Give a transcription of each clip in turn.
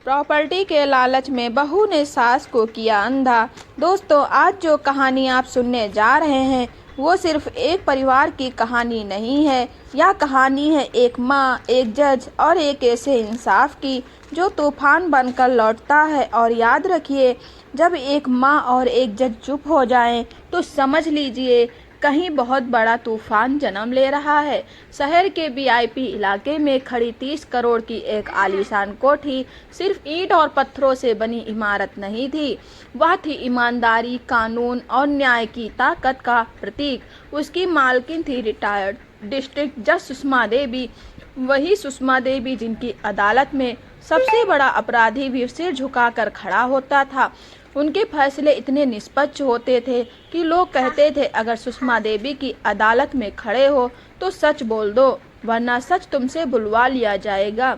Property के लालच में बहू ने सास को किया अंधा। दोस्तों, आज जो कहानी आप सुनने जा रहे हैं वो सिर्फ एक परिवार की कहानी नहीं है। यह कहानी है एक माँ, एक जज और एक ऐसे इंसाफ की जो तूफान बनकर लौटता है। और याद रखिए, जब एक माँ और एक जज चुप हो जाएं तो समझ लीजिए कहीं बहुत बड़ा तूफान जन्म ले रहा है। शहर के वीआईपी इलाके में खड़ी 30 करोड़ की एक आलीशान कोठी सिर्फ ईंट और पत्थरों से बनी इमारत नहीं थी, वह थी ईमानदारी, कानून और न्याय की ताकत का प्रतीक। उसकी मालकिन थी रिटायर्ड डिस्ट्रिक्ट जज सुषमा देवी, वही सुषमा देवी जिनकी अदालत में सबसे बड़ा अपराधी भी सिर झुकाकर खड़ा होता था। उनके फैसले इतने निष्पक्ष होते थे कि लोग कहते थे, अगर सुषमा देवी की अदालत में खड़े हो तो सच बोल दो, वरना सच तुमसे बुलवा लिया जाएगा।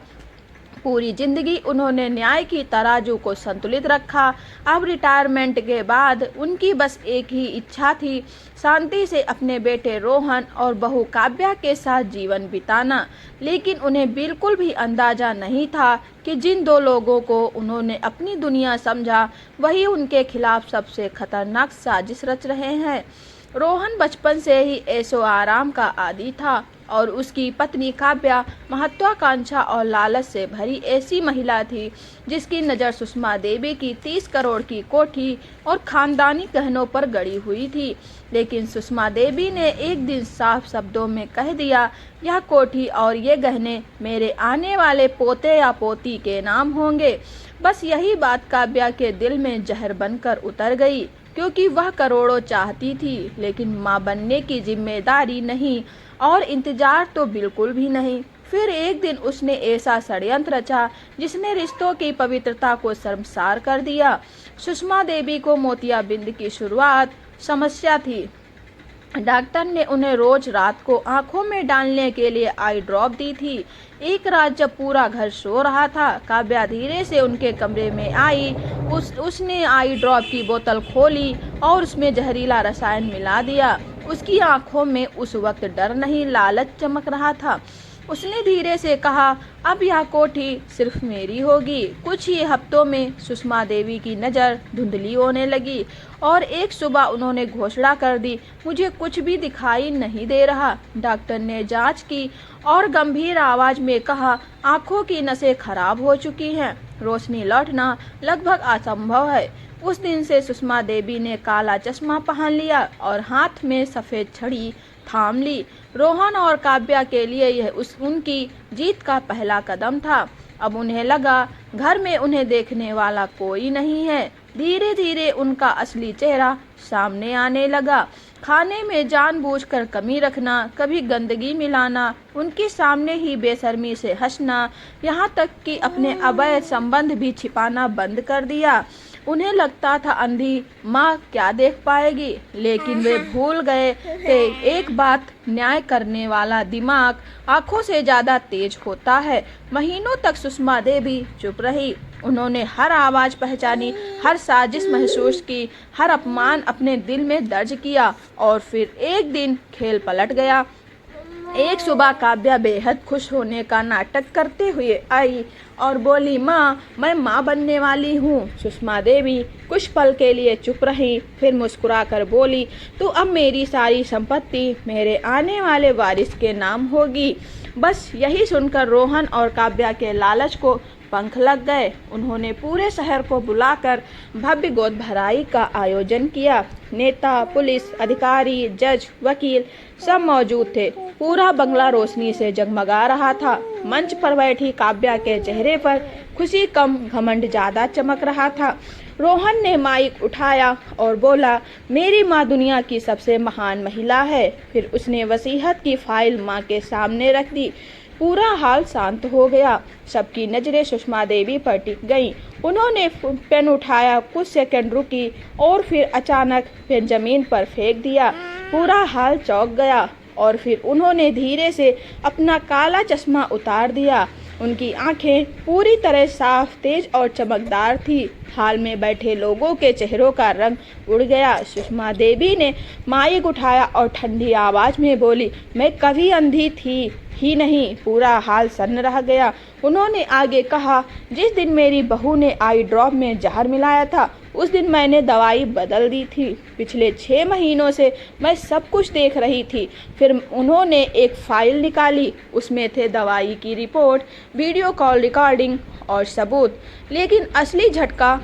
पूरी जिंदगी उन्होंने न्याय की तराजू को संतुलित रखा। अब रिटायरमेंट के बाद उनकी बस एक ही इच्छा थी, शांति से अपने बेटे रोहन और बहू काव्या के साथ जीवन बिताना। लेकिन उन्हें बिल्कुल भी अंदाजा नहीं था कि जिन दो लोगों को उन्होंने अपनी दुनिया समझा, वही उनके खिलाफ सबसे खतरनाक साजिश रच रहे हैं। रोहन बचपन से ही ऐशो आराम का आदी था और उसकी पत्नी काव्या महत्वाकांक्षा और लालच से भरी ऐसी महिला थी जिसकी नज़र सुषमा देवी की 30 करोड़ की कोठी और खानदानी गहनों पर गड़ी हुई थी। लेकिन सुषमा देवी ने एक दिन साफ शब्दों में कह दिया, यह कोठी और ये गहने मेरे आने वाले पोते या पोती के नाम होंगे। बस यही बात काव्या के दिल में जहर बनकर उतर गई, क्योंकि वह करोड़ों चाहती थी, लेकिन माँ बनने की जिम्मेदारी नहीं और इंतजार तो बिल्कुल भी नहीं। फिर एक दिन उसने ऐसा षड्यंत्र रचा जिसने रिश्तों की पवित्रता को शर्मसार कर दिया। सुषमा देवी को मोतियाबिंद की शुरुआत समस्या थी। डॉक्टर ने उन्हें रोज रात को आंखों में डालने के लिए आई ड्रॉप दी थी। एक रात जब पूरा घर सो रहा था, काव्या धीरे से उनके कमरे में आई। उसने आई ड्रॉप की बोतल खोली और उसमें जहरीला रसायन मिला दिया। उसकी आंखों में उस वक्त डर नहीं, लालच चमक रहा था। उसने धीरे से कहा, अब यह कोठी सिर्फ मेरी होगी। कुछ ही हफ्तों में सुषमा देवी की नज़र धुंधली होने लगी और एक सुबह उन्होंने घोषणा कर दी, मुझे कुछ भी दिखाई नहीं दे रहा। डॉक्टर ने जांच की और गंभीर आवाज में कहा, आंखों की नसें खराब हो चुकी हैं, रोशनी लौटना लगभग असंभव है। उस दिन से सुषमा देवी ने काला चश्मा पहन लिया और हाथ में सफ़ेद छड़ी थाम ली। रोहन और काव्या के लिए यह उनकी जीत का पहला कदम था। अब उन्हें लगा घर में उन्हें देखने वाला कोई नहीं है। धीरे धीरे उनका असली चेहरा सामने आने लगा। खाने में जानबूझकर कमी रखना, कभी गंदगी मिलाना, उनके सामने ही बेशर्मी से हंसना, यहाँ तक कि अपने अवैध संबंध भी छिपाना बंद कर दिया। उन्हें लगता था अंधी माँ क्या देख पाएगी, लेकिन वे भूल गए थे एक बात, न्याय करने वाला दिमाग आंखों से ज़्यादा तेज होता है। महीनों तक सुषमा देवी चुप रही। उन्होंने हर आवाज़ पहचानी, हर साजिश महसूस की, हर अपमान अपने दिल में दर्ज किया। और फिर एक दिन खेल पलट गया। एक सुबह काव्या बेहद खुश होने का नाटक करते हुए आई और बोली, माँ, मैं माँ बनने वाली हूँ। सुषमा देवी कुछ पल के लिए चुप रही, फिर मुस्कुराकर बोली, तो अब मेरी सारी संपत्ति मेरे आने वाले वारिस के नाम होगी। बस यही सुनकर रोहन और काव्या के लालच को पंख लग गए। उन्होंने पूरे शहर को बुलाकर भव्य गोद भराई का आयोजन किया। नेता, पुलिस अधिकारी, जज, वकील सब मौजूद थे। पूरा बंगला रोशनी से जगमगा रहा था। मंच पर बैठी काव्या के चेहरे पर खुशी कम, घमंड ज्यादा चमक रहा था। रोहन ने माइक उठाया और बोला, मेरी माँ दुनिया की सबसे महान महिला है। फिर उसने वसीयत की फाइल माँ के सामने रख दी। पूरा हाल शांत हो गया। सबकी नजरें सुषमा देवी पर टिक गईं। उन्होंने पेन उठाया, कुछ सेकंड रुकी और फिर अचानक पेन जमीन पर फेंक दिया। पूरा हाल चौंक गया और फिर उन्होंने धीरे से अपना काला चश्मा उतार दिया। उनकी आंखें पूरी तरह साफ, तेज और चमकदार थी। हाल में बैठे लोगों के चेहरों का रंग उड़ गया। सुषमा देवी ने माइक उठाया और ठंडी आवाज में बोली, मैं कभी अंधी थी ही नहीं। पूरा हाल सन्न रह गया। उन्होंने आगे कहा, जिस दिन मेरी बहू ने आई ड्रॉप में जहर मिलाया था उस दिन मैंने दवाई बदल दी थी। पिछले 6 महीनों से मैं सब कुछ देख रही थी। फिर उन्होंने एक फाइल निकाली, उसमें थे दवाई की रिपोर्ट, वीडियो कॉल रिकॉर्डिंग और सबूत। लेकिन असली झटका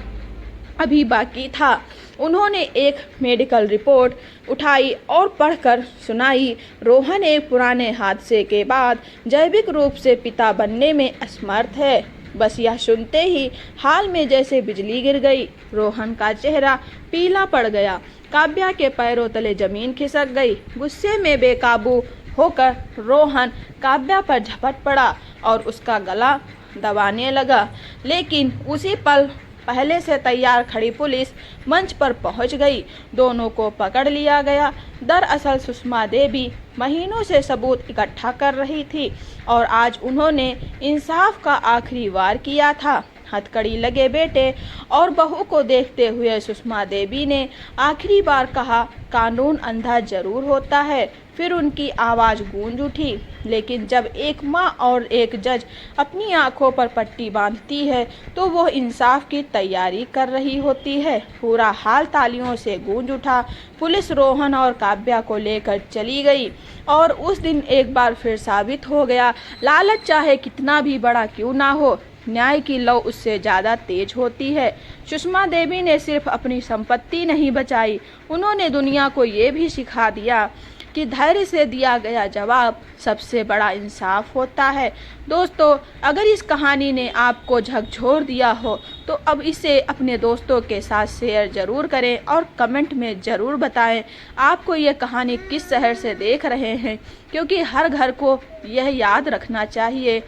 अभी बाकी था। उन्होंने एक मेडिकल रिपोर्ट उठाई और पढ़कर सुनाई। रोहन एक पुराने हादसे के बाद जैविक रूप से पिता बनने में असमर्थ है। बस यह सुनते ही हाल में जैसे बिजली गिर गई। रोहन का चेहरा पीला पड़ गया। काव्या के पैरों तले जमीन खिसक गई। गुस्से में बेकाबू होकर रोहन काव्या पर झपट पड़ा और उसका गला दबाने लगा। लेकिन उसी पल पहले से तैयार खड़ी पुलिस मंच पर पहुंच गई। दोनों को पकड़ लिया गया। दरअसल सुषमा देवी महीनों से सबूत इकट्ठा कर रही थी और आज उन्होंने इंसाफ का आखिरी वार किया था। हथकड़ी लगे बेटे और बहू को देखते हुए सुषमा देवी ने आखिरी बार कहा, कानून अंधा जरूर होता है। फिर उनकी आवाज़ गूंज उठी। लेकिन जब एक माँ और एक जज अपनी आंखों पर पट्टी बांधती है तो वो इंसाफ की तैयारी कर रही होती है। पूरा हाल तालियों से गूंज उठा। पुलिस रोहन और काव्या को लेकर चली गई और उस दिन एक बार फिर साबित हो गया, लालच चाहे कितना भी बड़ा क्यों ना हो, न्याय की लौ उससे ज़्यादा तेज होती है। सुषमा देवी ने सिर्फ अपनी संपत्ति नहीं बचाई, उन्होंने दुनिया को ये भी सिखा दिया कि धैर्य से दिया गया जवाब सबसे बड़ा इंसाफ होता है। दोस्तों, अगर इस कहानी ने आपको झकझोर दिया हो तो अब इसे अपने दोस्तों के साथ शेयर ज़रूर करें और कमेंट में ज़रूर बताएं आपको ये कहानी किस शहर से देख रहे हैं, क्योंकि हर घर को यह याद रखना चाहिए,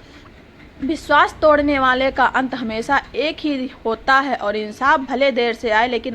विश्वास तोड़ने वाले का अंत हमेशा एक ही होता है और इंसाफ भले देर से आए लेकिन